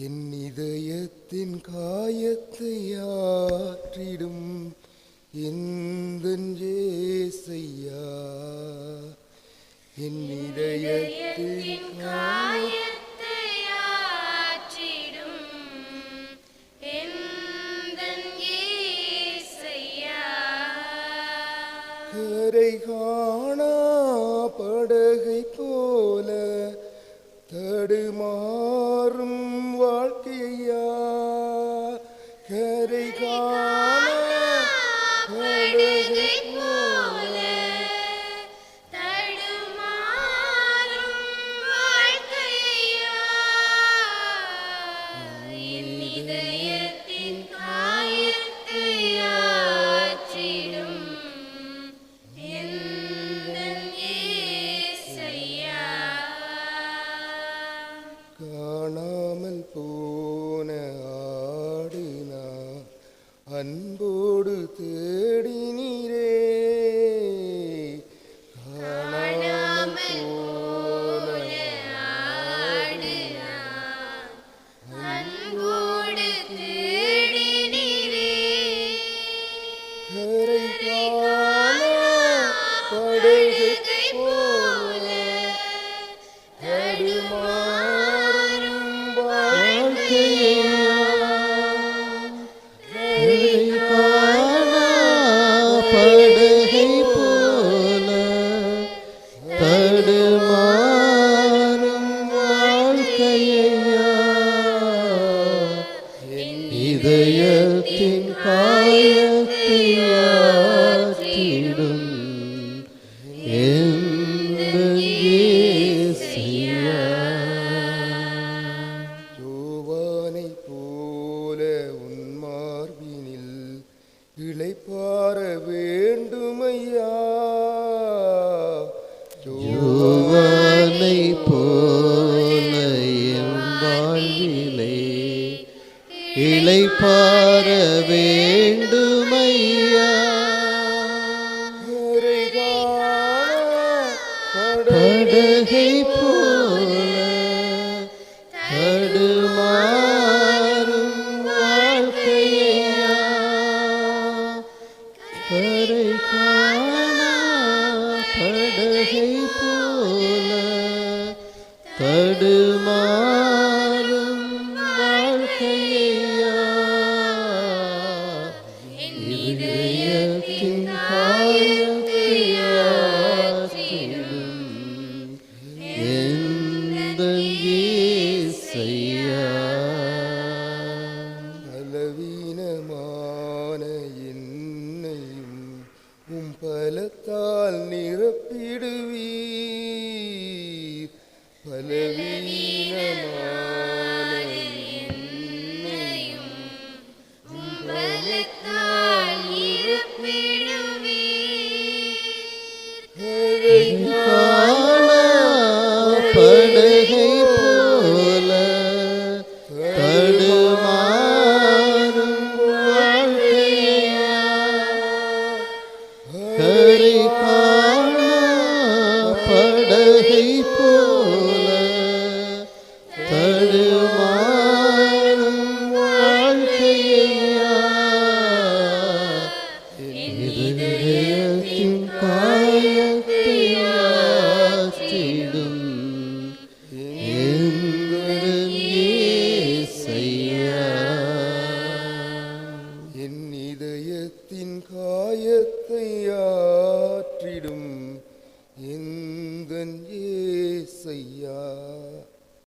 என் இதயத்தின் காயத்தை ஆற்றிடும் எந்தன் இயேசையா, என் இதயத்தின் காயத்தை ஆற்றிடும் எந்தன் இயேசையா. கரை காணா படகை போல தடுமாறும் வாழ்க்கையா, கரை காணா படகை போல தடுமாறும் வாழ்க்கையா. என் இதயத்தின் காயத்தை ஆற்றிடும் எந்தன் இயேசையா. காணாமல் போன ஆடு நான் அன்போடு தேடினீரே, காணாமல் போன ஆடு நான் அன்போடு தேடினீரே. கரை காணா படகை போல தடுமாறும் வாழ்க்கையா, கரை காணா படகை போல தடுமாறும் வாழ்க்கையா. என் இதயத்தின் காயத்தை ஆற்றிடும் எந்தன் இயேசையா. யோவானைப் போல உன் மார்பினில் இளைப்பாற வேண்டுமையா, யோவானைப் போல என் வாழ்விலே இளைப்பாற வேண்டுமையா. கரை காணா படகை போல தடுமாறும் வாழ்க்கையா, கரை காணா படகை போல தடுமாறும் வாழ்க்கையா. இதயத்தின் காயத்தை ஆற்றிடும் எந்தன் இயேசையா. பலவீனமான என்னையும் உம் பலத்தால் நிரப்பிடுவீர், பலவீனமான என்னையும் உம் பலத்தால் நிரப்பிடுவீர். கரை காணா படகை போல தடுமாறும் வாழ்க்கையா, கரை காணா படகை போல தடுமாறும் வாழ்க்கையா. இதயத்தின் காயத்தை ஆற்றிடும் எந்தன் இயேசையா. என் இதயத்தின் காயத்தை ஆற்றிடும் எந்தன் இயேசையா.